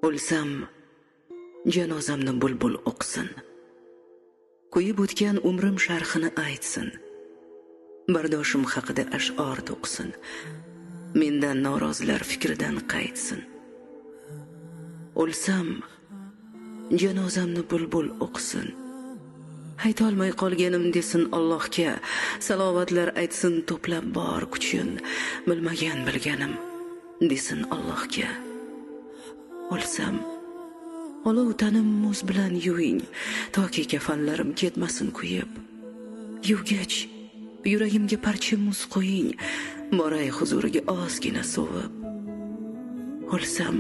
O'lsam, janozamni bulbul o'qsin. Kuyib o'tgan umrim sharhini aytsin. Bardoshim haqida ash'or to'qsin. Mendan norozilar fikridan qaytsin. O'lsam, janozamni bulbul o'qsin. Aytolmay qolganim desin Allohga, salovatlar aytsin to'plab bor kuchin. Bilmagan bilganim desin Allohga. O'lsam, olov tanim muz bilan yuving, toki kafanlarim ketmasin kuyib. Yuvgach, yuragimga parcha muz qo'ying, boray huzuriga ozgina sovib. O'lsam,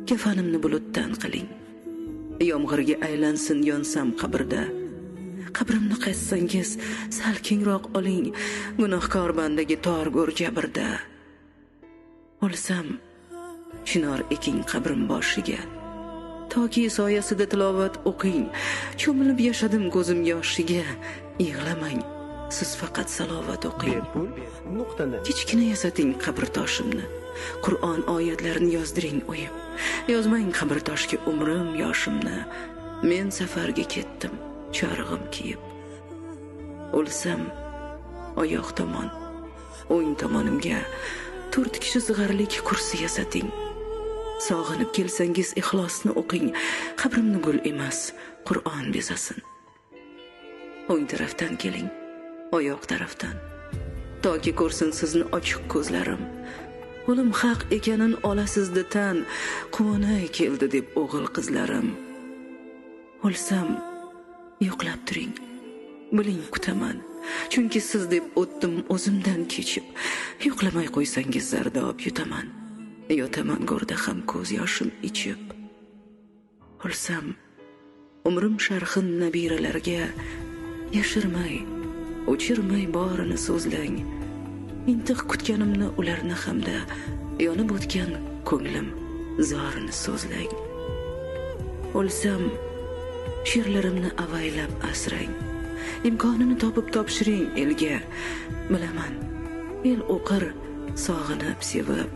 kafanimni bulutdan qiling, yomg'irga aylansin yonsam qabrda. Qabrimni qaytsangiz sal kengroq oling, gunohkor bandaga tor go'r jabrda. O'lsam, chinor eking qabrim boshiga, toki soyasida tilovat o'qing. Cho'milib yashadim ko'zim yoshiga, yig'lamang, siz faqat salovat o'qing. Kichkina yasating qabr toshimni, Qur'on oyatlarini yozdiring o'yib. Yozmang qabr toshga umrim yoshimni, men safarga ketdim chorig'im kiyib. O'lsam, oyoq tomon, o'ng tomonimga 4 kishi sig'arlik kursi yasating. Sog'inib kelsangiz ixlosni o'qing, qabrimni gul emas, Qur'on bezasin. O'ng tarafdan keling, oyoq tarafdan, toki ko'rsin sizni ochiq ko'zlarim. O'lim haq ekanin olasizdi tan, quvonay keldi deb o'g'il qizlarim. O'lsam, yo'qlab turing, biling kutaman, chunki siz deb o'tdim o'zimdan kechib. Yo'qlamay qo'ysangiz zardob yutaman, yotaman go'rda ham ko'z yoshim ichib. O'lsam, umrim sharhin nabiralarga yashirmay, o'chirmay borini so'zlang. Intiq kutganimni ularni hamda yonib o'tgan ko'nglim zorini so'zlang. O'lsam, she'rlarimni avaylab asrang, imkonini topib topshiring elga. Bilaman, el o'qir sog'inib sevib,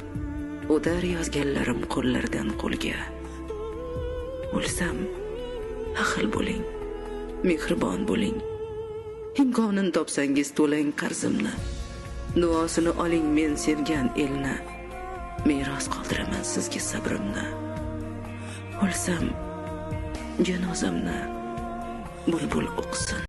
o'tar yozganlarim qo'llardan qo'lga. O'lsam, ahil bo'ling, mehribon bo'ling, imkonini topsangiz to'lang qarzimni. Duosini oling men sevgan elni, meros qoldiraman sizga sabrimni. O'lsam, janozamni bulbul o'qsin.